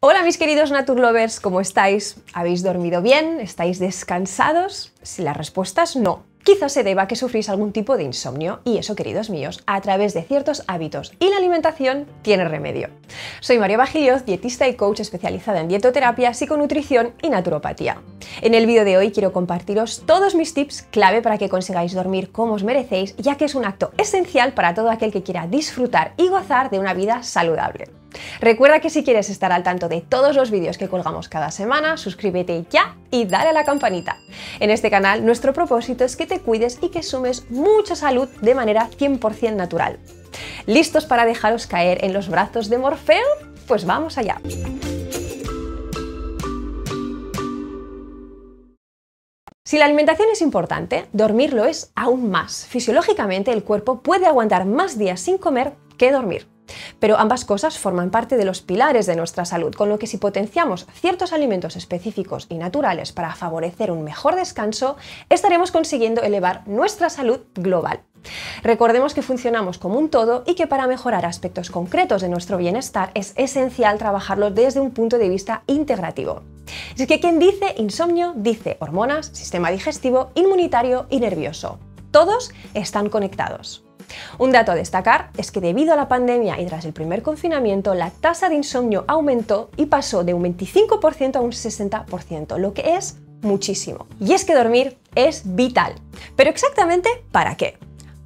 Hola mis queridos Naturlovers, ¿cómo estáis? ¿Habéis dormido bien? ¿Estáis descansados? Si la respuesta es no, quizás se deba a que sufrís algún tipo de insomnio y eso, queridos míos, a través de ciertos hábitos y la alimentación tiene remedio. Soy María Bajilioz, dietista y coach especializada en dietoterapia, psiconutrición y naturopatía. En el vídeo de hoy quiero compartiros todos mis tips clave para que consigáis dormir como os merecéis, ya que es un acto esencial para todo aquel que quiera disfrutar y gozar de una vida saludable. Recuerda que si quieres estar al tanto de todos los vídeos que colgamos cada semana, suscríbete ya y dale a la campanita. En este canal nuestro propósito es que te cuides y que sumes mucha salud de manera 100% natural. ¿Listos para dejaros caer en los brazos de Morfeo? Pues vamos allá. Si la alimentación es importante, dormir lo es aún más. Fisiológicamente el cuerpo puede aguantar más días sin comer que dormir. Pero ambas cosas forman parte de los pilares de nuestra salud, con lo que si potenciamos ciertos alimentos específicos y naturales para favorecer un mejor descanso, estaremos consiguiendo elevar nuestra salud global. Recordemos que funcionamos como un todo y que para mejorar aspectos concretos de nuestro bienestar es esencial trabajarlo desde un punto de vista integrativo. Es que quien dice insomnio dice hormonas, sistema digestivo, inmunitario y nervioso. Todos están conectados. Un dato a destacar es que debido a la pandemia y tras el primer confinamiento, la tasa de insomnio aumentó y pasó de un 25% a un 60%, lo que es muchísimo. Y es que dormir es vital. ¿Pero exactamente para qué?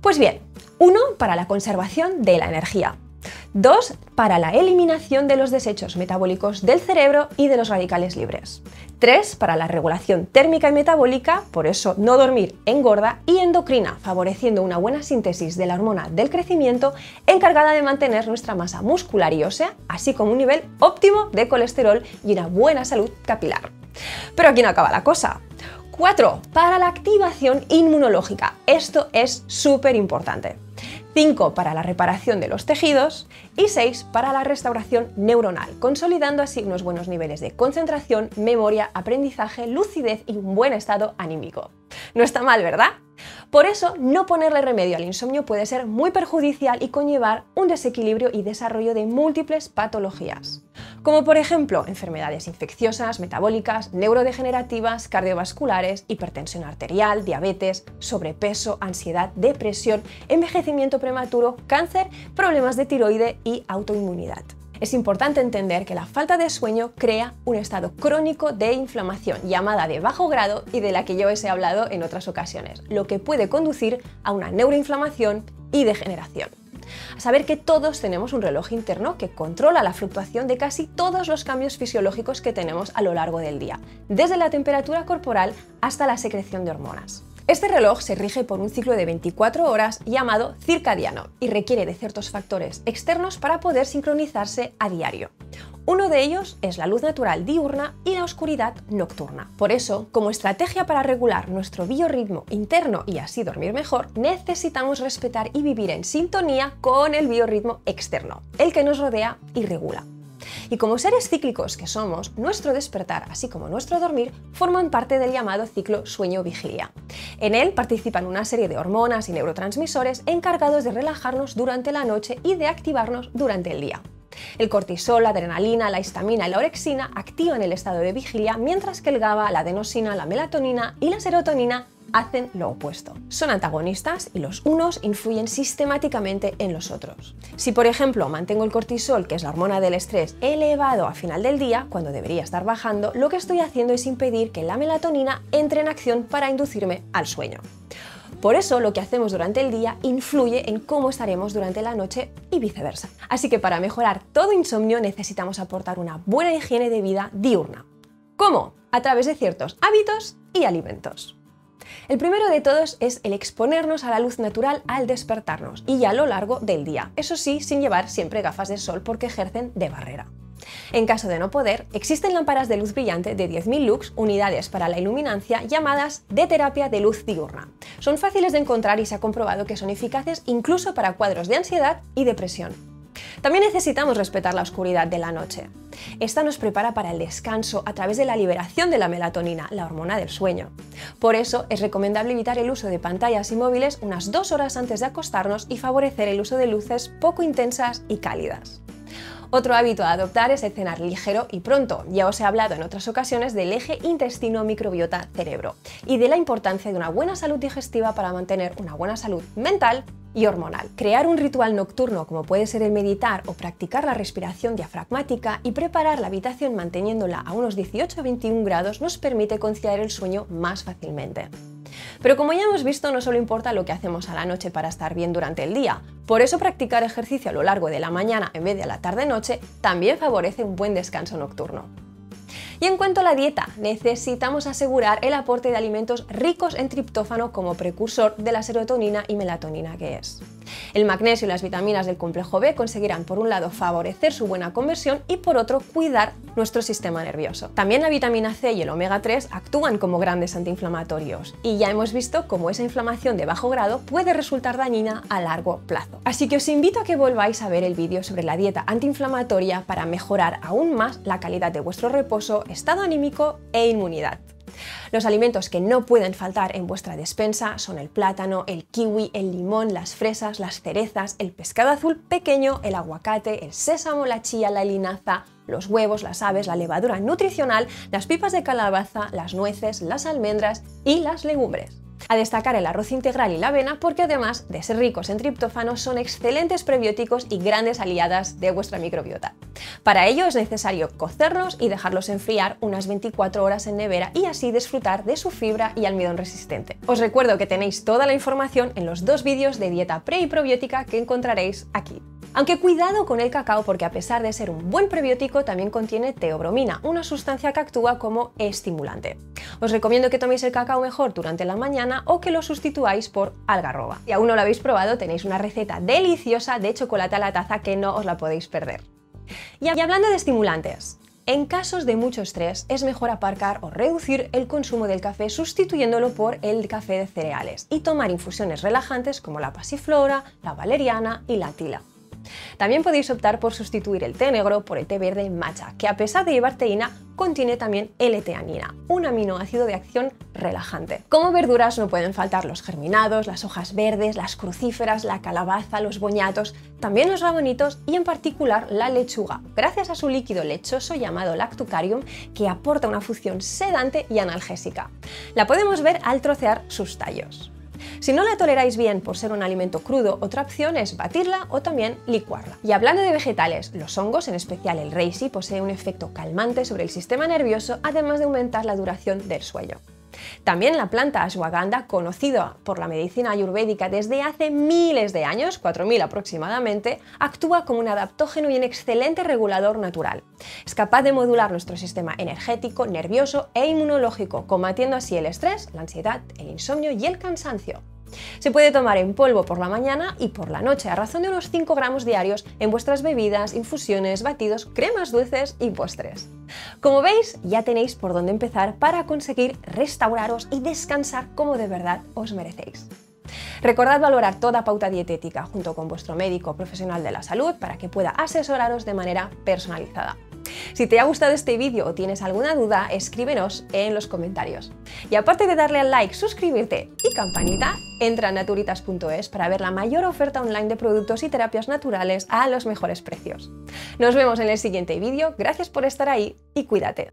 Pues bien, 1. Para la conservación de la energía. 2. Para la eliminación de los desechos metabólicos del cerebro y de los radicales libres. 3. Para la regulación térmica y metabólica, por eso no dormir engorda, y endocrina, favoreciendo una buena síntesis de la hormona del crecimiento encargada de mantener nuestra masa muscular y ósea, así como un nivel óptimo de colesterol y una buena salud capilar. Pero aquí no acaba la cosa. 4. Para la activación inmunológica. Esto es súper importante. 5. Para la reparación de los tejidos y 6. Para la restauración neuronal, consolidando así unos buenos niveles de concentración, memoria, aprendizaje, lucidez y un buen estado anímico. No está mal, ¿verdad? Por eso, no ponerle remedio al insomnio puede ser muy perjudicial y conllevar un desequilibrio y desarrollo de múltiples patologías, como por ejemplo enfermedades infecciosas, metabólicas, neurodegenerativas, cardiovasculares, hipertensión arterial, diabetes, sobrepeso, ansiedad, depresión, envejecimiento prematuro, cáncer, problemas de tiroide y autoinmunidad. Es importante entender que la falta de sueño crea un estado crónico de inflamación llamada de bajo grado y de la que yo os he hablado en otras ocasiones, lo que puede conducir a una neuroinflamación y degeneración. A saber que todos tenemos un reloj interno que controla la fluctuación de casi todos los cambios fisiológicos que tenemos a lo largo del día, desde la temperatura corporal hasta la secreción de hormonas. Este reloj se rige por un ciclo de 24 horas llamado circadiano y requiere de ciertos factores externos para poder sincronizarse a diario. Uno de ellos es la luz natural diurna y la oscuridad nocturna. Por eso, como estrategia para regular nuestro biorritmo interno y así dormir mejor, necesitamos respetar y vivir en sintonía con el biorritmo externo, el que nos rodea y regula. Y como seres cíclicos que somos, nuestro despertar, así como nuestro dormir, forman parte del llamado ciclo sueño-vigilia. En él participan una serie de hormonas y neurotransmisores encargados de relajarnos durante la noche y de activarnos durante el día. El cortisol, la adrenalina, la histamina y la orexina activan el estado de vigilia, mientras que el GABA, la adenosina, la melatonina y la serotonina hacen lo opuesto. Son antagonistas y los unos influyen sistemáticamente en los otros. Si, por ejemplo, mantengo el cortisol, que es la hormona del estrés, elevado a final del día, cuando debería estar bajando, lo que estoy haciendo es impedir que la melatonina entre en acción para inducirme al sueño. Por eso, lo que hacemos durante el día influye en cómo estaremos durante la noche y viceversa. Así que para mejorar todo insomnio necesitamos aportar una buena higiene de vida diurna. ¿Cómo? A través de ciertos hábitos y alimentos. El primero de todos es el exponernos a la luz natural al despertarnos y a lo largo del día, eso sí, sin llevar siempre gafas de sol porque ejercen de barrera. En caso de no poder, existen lámparas de luz brillante de 10.000 lux, unidades para la iluminancia, llamadas de terapia de luz diurna. Son fáciles de encontrar y se ha comprobado que son eficaces incluso para cuadros de ansiedad y depresión. También necesitamos respetar la oscuridad de la noche. Esta nos prepara para el descanso a través de la liberación de la melatonina, la hormona del sueño. Por eso es recomendable evitar el uso de pantallas y móviles unas 2 horas antes de acostarnos y favorecer el uso de luces poco intensas y cálidas. Otro hábito a adoptar es el cenar ligero y pronto. Ya os he hablado en otras ocasiones del eje intestino-microbiota-cerebro y de la importancia de una buena salud digestiva para mantener una buena salud mental y hormonal. Crear un ritual nocturno como puede ser el meditar o practicar la respiración diafragmática y preparar la habitación manteniéndola a unos 18-21 grados nos permite conciliar el sueño más fácilmente. Pero como ya hemos visto, no solo importa lo que hacemos a la noche para estar bien durante el día. Por eso practicar ejercicio a lo largo de la mañana en vez de a la tarde-noche también favorece un buen descanso nocturno. Y en cuanto a la dieta, necesitamos asegurar el aporte de alimentos ricos en triptófano como precursor de la serotonina y melatonina que es. El magnesio y las vitaminas del complejo B conseguirán por un lado favorecer su buena conversión y por otro cuidar nuestro sistema nervioso. También la vitamina C y el omega 3 actúan como grandes antiinflamatorios y ya hemos visto cómo esa inflamación de bajo grado puede resultar dañina a largo plazo. Así que os invito a que volváis a ver el vídeo sobre la dieta antiinflamatoria para mejorar aún más la calidad de vuestro reposo, estado anímico e inmunidad. Los alimentos que no pueden faltar en vuestra despensa son el plátano, el kiwi, el limón, las fresas, las cerezas, el pescado azul pequeño, el aguacate, el sésamo, la chía, la linaza, los huevos, las aves, la levadura nutricional, las pipas de calabaza, las nueces, las almendras y las legumbres. A destacar el arroz integral y la avena porque además de ser ricos en triptófano son excelentes prebióticos y grandes aliadas de vuestra microbiota. Para ello es necesario cocerlos y dejarlos enfriar unas 24 horas en nevera y así disfrutar de su fibra y almidón resistente. Os recuerdo que tenéis toda la información en los 2 vídeos de dieta pre y probiótica que encontraréis aquí. Aunque cuidado con el cacao porque a pesar de ser un buen prebiótico también contiene teobromina, una sustancia que actúa como estimulante. Os recomiendo que toméis el cacao mejor durante la mañana o que lo sustituáis por algarroba. Si aún no lo habéis probado, tenéis una receta deliciosa de chocolate a la taza que no os la podéis perder. Y hablando de estimulantes, en casos de mucho estrés es mejor aparcar o reducir el consumo del café sustituyéndolo por el café de cereales y tomar infusiones relajantes como la pasiflora, la valeriana y la tila. También podéis optar por sustituir el té negro por el té verde matcha, que a pesar de llevar teína, contiene también L-teanina, un aminoácido de acción relajante. Como verduras no pueden faltar los germinados, las hojas verdes, las crucíferas, la calabaza, los boñatos, también los rabanitos y en particular la lechuga, gracias a su líquido lechoso llamado lactucarium, que aporta una función sedante y analgésica. La podemos ver al trocear sus tallos. Si no la toleráis bien por ser un alimento crudo, otra opción es batirla o también licuarla. Y hablando de vegetales, los hongos, en especial el reishi, posee un efecto calmante sobre el sistema nervioso, además de aumentar la duración del sueño. También la planta ashwagandha, conocida por la medicina ayurvédica desde hace miles de años, 4000 aproximadamente, actúa como un adaptógeno y un excelente regulador natural. Es capaz de modular nuestro sistema energético, nervioso e inmunológico, combatiendo así el estrés, la ansiedad, el insomnio y el cansancio. Se puede tomar en polvo por la mañana y por la noche, a razón de unos 5 gramos diarios en vuestras bebidas, infusiones, batidos, cremas dulces y postres. Como veis, ya tenéis por dónde empezar para conseguir restauraros y descansar como de verdad os merecéis. Recordad valorar toda pauta dietética junto con vuestro médico profesional de la salud para que pueda asesoraros de manera personalizada. Si te ha gustado este vídeo o tienes alguna duda, escríbenos en los comentarios. Y aparte de darle al like, suscribirte y campanita, entra a naturitas.es para ver la mayor oferta online de productos y terapias naturales a los mejores precios. Nos vemos en el siguiente vídeo, gracias por estar ahí y cuídate.